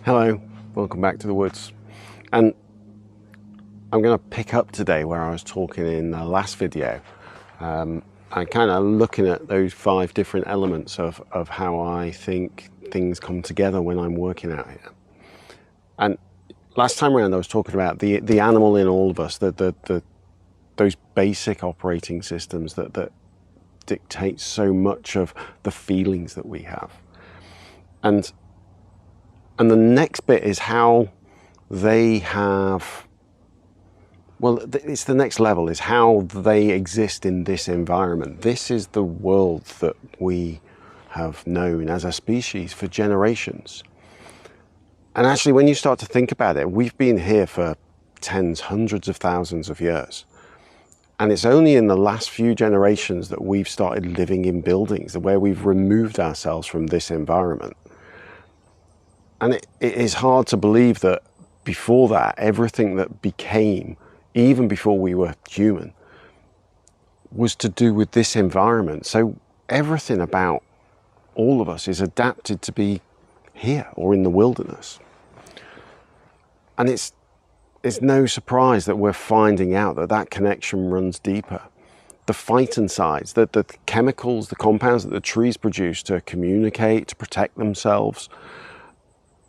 Hello, welcome back to the woods. And I'm going to pick up today where I was talking in the last video. I'm kind of looking at those 5 different elements of how I think things come together when I'm working out here. And last time around I was talking about the animal in all of us, those basic operating systems that dictate so much of the feelings that we have. And the next bit is how they have, well, it's the next level, is how they exist in this environment. This is the world that we have known as a species for generations. And actually, when you start to think about it, we've been here for tens, hundreds of thousands of years. And it's only in the last few generations that we've started living in buildings where we've removed ourselves from this environment. And it is hard to believe that before that, everything that became, even before we were human, was to do with this environment. So everything about all of us is adapted to be here or in the wilderness. And it's no surprise that we're finding out that that connection runs deeper. The phytoncides, the chemicals, the compounds that the trees produce to communicate, to protect themselves,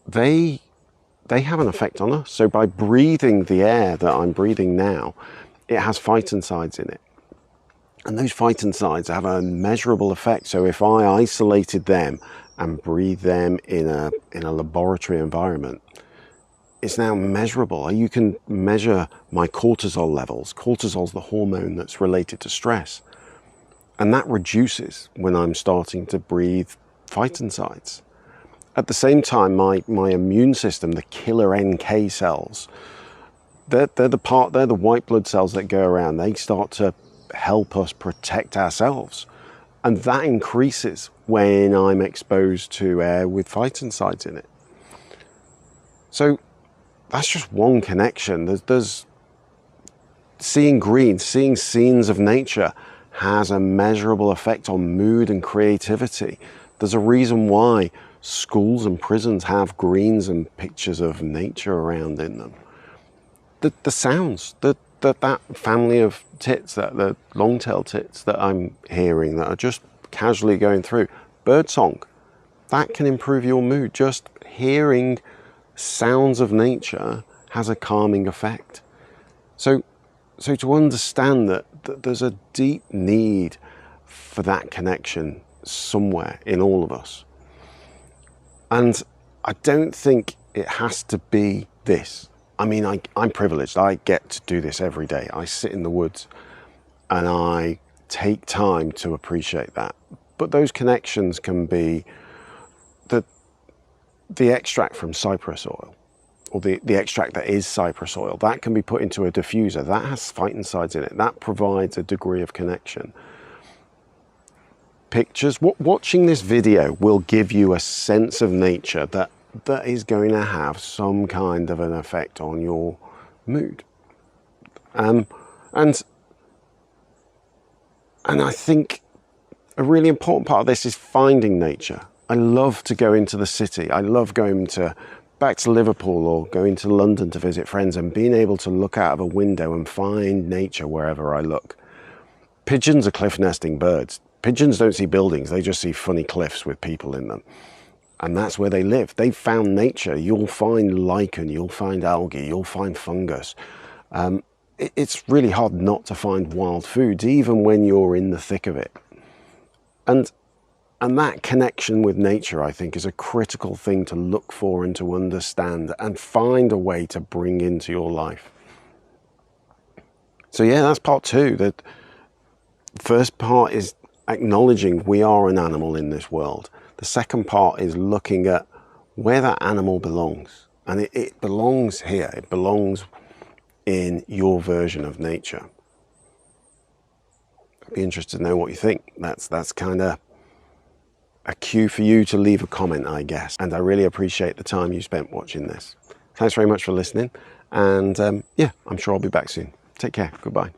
they have an effect on us. So by breathing the air that I'm breathing now, it has phytoncides in it. And those phytoncides have a measurable effect. So if I isolated them and breathe them in a laboratory environment, it's now measurable. You can measure my cortisol levels. Cortisol is the hormone that's related to stress. And that reduces when I'm starting to breathe phytoncides. At the same time, my immune system, the killer NK cells, they're the white blood cells that go around. They start to help us protect ourselves. And that increases when I'm exposed to air with phytoncides in it. So that's just one connection. There's seeing green, seeing scenes of nature has a measurable effect on mood and creativity. There's a reason why schools and prisons have greens and pictures of nature around in them. The sounds, that family of tits, the long-tailed tits that I'm hearing that are just casually going through, birdsong, that can improve your mood. Just hearing sounds of nature has a calming effect. So to understand that there's a deep need for that connection somewhere in all of us. And I don't think it has to be this. I mean, I'm privileged. I get to do this every day. I sit in the woods and I take time to appreciate that. But those connections can be the extract from cypress oil, or the extract that is cypress oil. That can be put into a diffuser. That has phytoncides in it. That provides a degree of connection. Pictures, watching this video will give you a sense of nature that is going to have some kind of an effect on your mood. And I think a really important part of this is finding nature. I love to go into the city. I love going back to Liverpool or going to London to visit friends and being able to look out of a window and find nature wherever I look. Pigeons are cliff nesting birds. Pigeons don't see buildings, they just see funny cliffs with people in them. And that's where they live. They've found nature. You'll find lichen, you'll find algae, you'll find fungus. It's really hard not to find wild foods, even when you're in the thick of it. And that connection with nature, I think, is a critical thing to look for and to understand and find a way to bring into your life. So yeah, that's part 2. The first part is acknowledging we are an animal in this world. The second part is looking at where that animal belongs. And it belongs here. It belongs in your version of nature. I'd be interested to know what you think. That's kind of a cue for you to leave a comment, I guess. And I really appreciate the time you spent watching this. Thanks very much for listening. And yeah, I'm sure I'll be back soon. Take care. Goodbye.